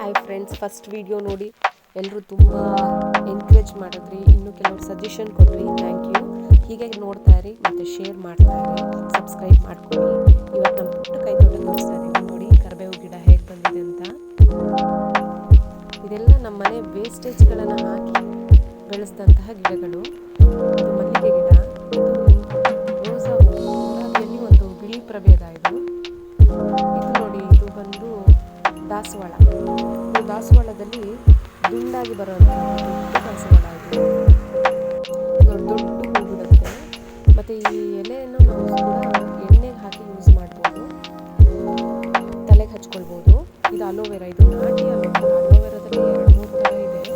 Hi friends, first video ನೋಡಿ ಎಲ್ಲರೂ ತುಂಬ ಎನ್ಕರೇಜ್ ಮಾಡಿದ್ರಿ, ಇನ್ನೂ ಕೆಲವರು ಸಜೆಷನ್ ಕೊಟ್ರಿ. Thank you. ಹೀಗೆ ನೋಡ್ತಾ ಇರಿ ಮತ್ತು ಶೇರ್ ಮಾಡ್ತಾ ಇರಿ, ಸಬ್ಸ್ಕ್ರೈಬ್ ಮಾಡ್ಕೊಳ್ಳಿ. ಇವತ್ತು ನಮ್ಮ ಪುಟ್ಟ ಕೈ ತೋಟ ತೋರಿಸ್ತಾ ಇದ್ದೀವಿ. ನೋಡಿ ಕರಿಬೇವು ಗಿಡ ಹೇಗೆ ಬಂದಿದೆ ಅಂತ. ಇದೆಲ್ಲ ನಮ್ಮ ಮನೆ ವೇಸ್ಟೇಜ್ಗಳನ್ನು ಹಾಕಿ ಬೆಳೆಸಿದಂತಹ ಗಿಡಗಳು. ಇದು ಮಲ್ಲಿಗೆ ಗಿಡ, ಇದು ರೋಸಾ ಹೂವು, ಗುಲಾಬಿಯಲ್ಲಿ ಒಂದು ಬಿಳಿ ಪ್ರಭೇದ. ಇದು ನೋಡಿ, ಇದು ಬಂದು ದಾಸವಾಳ. ಇದು ದಾಸವಾಳದಲ್ಲಿ ದುಂಡಾಗಿ ಬರುವಂತಹ ದೊಡ್ಡ ದಾಸವಾಳ. ಇದು ದೊಡ್ಡ ಹೂ ಬಿಡುತ್ತೆ. ಮತ್ತು ಈ ಎಲೆಯನ್ನು ನಾವು ಕೂಡ ಎಣ್ಣೆಗೆ ಹಾಕಿ ಯೂಸ್ ಮಾಡ್ಬೋದು, ತಲೆಗೆ ಹಚ್ಕೊಳ್ಬೋದು. ಇದು ಅಲೋವೆರಾ, ಇದು ನಾಟಿ ಅಲೋವೆರಾ. ಅಲೋವೆರಾದಲ್ಲಿ 2-3 ಥರ ಇದೆ. ಇದು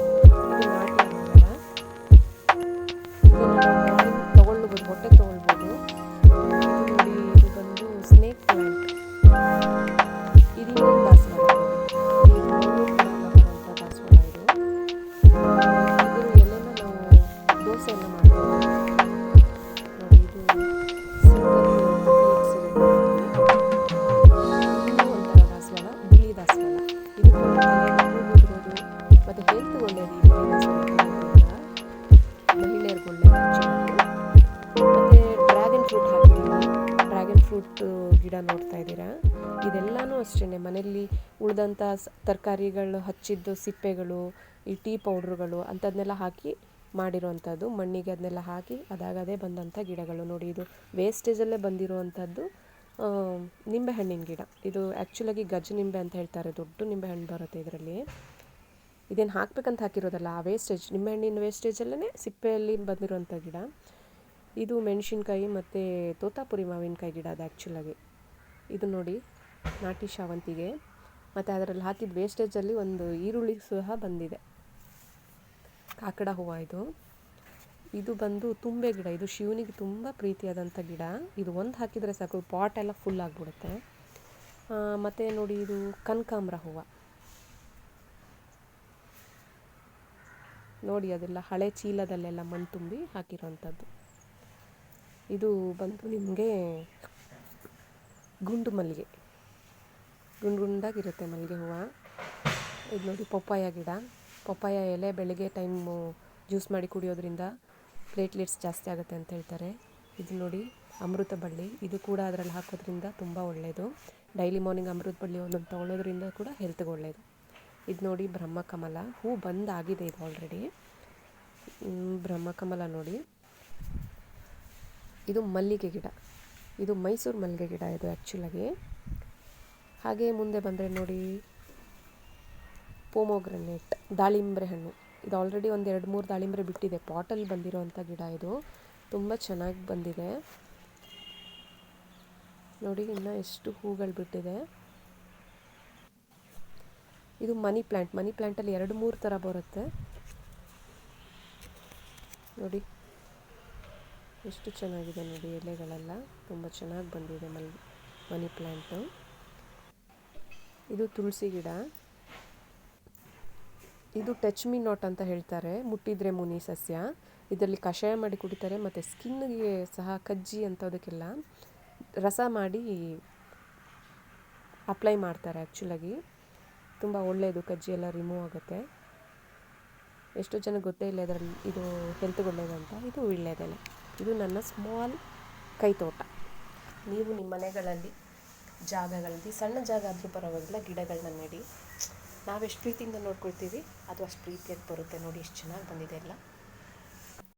ನಾಟಿ ಅಲೋವೆರಾ. ಇದನ್ನು ತಗೊಳ್ಬೋದು, ಹೊಟ್ಟೆ ತಗೊಳ್ಬೋದು. ಇದು ನೋಡಿ, ಇದು ಬಂದು ಸ್ನೇಕ್ ಪ್ಲಾಂಟ್. ಇದು ಇನ್ನೊಂದು ದಾಸವಾಳ. ದಾಸವಾಳ ಇದು. ಇದ್ರ ಎಲೆನ ನಾವು ದೋಸೆ ಎಲ್ಲ ಮಾಡ್ಬೋದು. ನೋಡಿ, ಇದು ಒಂಥರ ದಾಸವಾಳ, ಬಿಳಿ ದಾಸವಾಳ. ಇದು ಕೂದರೋದು ಮತ್ತು ಹೆಲ್ತ್ ಒಳ್ಳೆಯದು. ಈ ಬಿಳಿ ದಾಸವಾಳ ಮಹಿಳೆಯರಿಗೆ ಒಳ್ಳೆಯದು. ಮತ್ತು ಡ್ರ್ಯಾಗನ್ ಫ್ರೂಟ್ ಹಾಕಿದ್ದೀವಿ. ಡ್ರ್ಯಾಗನ್ ಫ್ರೂಟ್ ಗಿಡ ನೋಡ್ತಾ ಇದ್ದೀರಾ. ಇದೆಲ್ಲನೂ ಅಷ್ಟೇ ಮನೆಯಲ್ಲಿ ಉಳಿದಂಥ ತರಕಾರಿಗಳು ಹಚ್ಚಿದ್ದು ಸಿಪ್ಪೆಗಳು, ಈ ಟೀ ಪೌಡ್ರುಗಳು ಅಂಥದ್ದನ್ನೆಲ್ಲ ಹಾಕಿ ಮಾಡಿರೋವಂಥದ್ದು. ಮಣ್ಣಿಗೆ ಅದನ್ನೆಲ್ಲ ಹಾಕಿ ಅದಾಗದೇ ಬಂದಂಥ ಗಿಡಗಳು. ನೋಡಿ, ಇದು ವೇಸ್ಟೇಜಲ್ಲೇ ಬಂದಿರುವಂಥದ್ದು ನಿಂಬೆಹಣ್ಣಿನ ಗಿಡ. ಇದು ಆ್ಯಕ್ಚುಲಾಗಿ ಗಜ ನಿಂಬೆ ಅಂತ ಹೇಳ್ತಾರೆ. ದೊಡ್ಡ ನಿಂಬೆಹಣ್ಣು ಬರುತ್ತೆ ಇದರಲ್ಲಿ. ಇದೇನು ಹಾಕ್ಬೇಕಂತ ಹಾಕಿರೋದಲ್ಲ, ಆ ವೇಸ್ಟೇಜ್, ನಿಂಬೆಹಣ್ಣಿನ ವೇಸ್ಟೇಜಲ್ಲೇ ಸಿಪ್ಪೆಯಲ್ಲಿ ಬಂದಿರುವಂಥ ಗಿಡ. ಇದು ಮೆಣಸಿನ್ಕಾಯಿ ಮತ್ತು ತೋತಾಪುರಿ ಮಾವಿನಕಾಯಿ ಗಿಡ ಅದು ಆ್ಯಕ್ಚುಲಾಗಿ. ಇದು ನೋಡಿ, ನಾಟಿ ಶಾವಂತಿಗೆ. ಮತ್ತು ಅದರಲ್ಲಿ ಹಾಕಿದ ವೇಸ್ಟೇಜಲ್ಲಿ ಒಂದು ಈರುಳ್ಳಿ ಸಹ ಬಂದಿದೆ. ಕಾಕಡ ಹೂವು ಇದು. ಇದು ಬಂದು ತುಂಬೆ ಗಿಡ. ಇದು ಶಿವನಿಗೆ ತುಂಬ ಪ್ರೀತಿಯಾದಂಥ ಗಿಡ. ಇದು ಒಂದು ಹಾಕಿದರೆ ಸಾಕು, ಪಾಟ್ ಎಲ್ಲ ಫುಲ್ ಆಗಿಬಿಡುತ್ತೆ. ಮತ್ತು ನೋಡಿ, ಇದು ಕನಕಾಂಬರ ಹೂವು. ನೋಡಿ, ಅದೆಲ್ಲ ಹಳೆ ಚೀಲದಲ್ಲೆಲ್ಲ ಮಣ್ಣು ತುಂಬಿ ಹಾಕಿರೋವಂಥದ್ದು. ಇದು ಬಂದು ನಿಮಗೆ ಗುಂಡು ಮಲ್ಲಿಗೆ, ಗುಂಡಾಗಿರುತ್ತೆ ಮಲ್ಲಿಗೆ ಹೂವು. ಇದು ನೋಡಿ, ಪಪ್ಪಾಯ ಗಿಡ. ಪಪ್ಪಾಯ ಎಲೆ ಬೆಳಗ್ಗೆ ಟೈಮು ಜ್ಯೂಸ್ ಮಾಡಿ ಕುಡಿಯೋದ್ರಿಂದ ಪ್ಲೇಟ್ಲೆಟ್ಸ್ ಜಾಸ್ತಿ ಆಗುತ್ತೆ ಅಂತ ಹೇಳ್ತಾರೆ. ಇದು ನೋಡಿ, ಅಮೃತ ಬಳ್ಳಿ. ಇದು ಕೂಡ ಅದರಲ್ಲಿ ಹಾಕೋದ್ರಿಂದ ತುಂಬ ಒಳ್ಳೆಯದು. ಡೈಲಿ ಮಾರ್ನಿಂಗ್ ಅಮೃತ ಬಳ್ಳಿ ಒಂದೊಂದು ತೊಗೊಳೋದ್ರಿಂದ ಕೂಡ ಹೆಲ್ತ್ಗೆ ಒಳ್ಳೆಯದು. ಇದು ನೋಡಿ, ಬ್ರಹ್ಮಕಮಲ. ಹೂ ಬಂದಾಗಿದೆ ಇದು ಆಲ್ರೆಡಿ. ಬ್ರಹ್ಮಕಮಲ ನೋಡಿ. ಇದು ಮಲ್ಲಿಗೆ ಗಿಡ. ಇದು ಮೈಸೂರು ಮಲ್ಲಿಗೆ ಗಿಡ ಇದು ಆ್ಯಕ್ಚುಲಾಗಿ. ಹಾಗೆ ಮುಂದೆ ಬಂದರೆ ನೋಡಿ, ಪೋಮೋಗ್ರನೇಟ್, ದಾಳಿಂಬ್ರೆ ಹಣ್ಣು. ಇದು ಆಲ್ರೆಡಿ ಒಂದು 2-3 ದಾಳಿಂಬ್ರೆ ಬಿಟ್ಟಿದೆ. ಪಾಟಲ್ಲಿ ಬಂದಿರೋವಂಥ ಗಿಡ ಇದು. ತುಂಬ ಚೆನ್ನಾಗಿ ಬಂದಿದೆ ನೋಡಿ. ಇನ್ನು ಎಷ್ಟು ಹೂಗಳು ಬಿಟ್ಟಿದೆ. ಇದು ಮನಿ ಪ್ಲ್ಯಾಂಟ್. ಮನಿ ಪ್ಲ್ಯಾಂಟಲ್ಲಿ 2-3 ಥರ ಬರುತ್ತೆ ನೋಡಿ. ಎಷ್ಟು ಚೆನ್ನಾಗಿದೆ ನೋಡಿ, ಎಲೆಗಳೆಲ್ಲ ತುಂಬ ಚೆನ್ನಾಗಿ ಬಂದಿದೆ ಮನಿ ಪ್ಲ್ಯಾಂಟು. ಇದು ತುಳಸಿ ಗಿಡ. ಇದು ಟಚ್ ಮಿ ನಾಟ್ ಅಂತ ಹೇಳ್ತಾರೆ, ಮುಟ್ಟಿದ್ರೆ ಮುನಿ ಸಸ್ಯ. ಇದರಲ್ಲಿ ಕಷಾಯ ಮಾಡಿ ಕುಡಿತಾರೆ. ಮತ್ತು ಸ್ಕಿನ್ನಿಗೆ ಸಹ ಕಜ್ಜಿ ಅಂಥದಕ್ಕೆಲ್ಲ ರಸ ಮಾಡಿ ಅಪ್ಲೈ ಮಾಡ್ತಾರೆ. ಆ್ಯಕ್ಚುಲಾಗಿ ತುಂಬ ಒಳ್ಳೆಯದು, ಕಜ್ಜಿ ಎಲ್ಲ ರಿಮೂವ್ ಆಗುತ್ತೆ. ಎಷ್ಟೋ ಜನಕ್ಕೆ ಗೊತ್ತೇ ಇಲ್ಲ ಇದರಲ್ಲಿ ಇದು ಹೆಲ್ತ್ಗೆ ಒಳ್ಳೆಯದು ಅಂತ. ಇದು ವೀಳ್ಯದೆಲೆ. ಇದು ನನ್ನ ಸ್ಮಾಲ್ ಕೈತೋಟ. ನೀವು ನಿಮ್ಮ ಮನೆಗಳಲ್ಲಿ ಜಾಗಗಳಲ್ಲಿ ಸಣ್ಣ ಜಾಗ ಆದರೂ ಪರವಾಗಿಲ್ಲ, ಗಿಡಗಳನ್ನ ನೆಡಿ. ನಾವೆಷ್ಟು ಪ್ರೀತಿಯಿಂದ ನೋಡ್ಕೊಳ್ತೀವಿ ಅದು ಅಷ್ಟು ಪ್ರೀತಿಯಾಗಿ ಬರುತ್ತೆ. ನೋಡಿ ಎಷ್ಟು ಚೆನ್ನಾಗಿ ಬಂದಿದೆ ಎಲ್ಲ.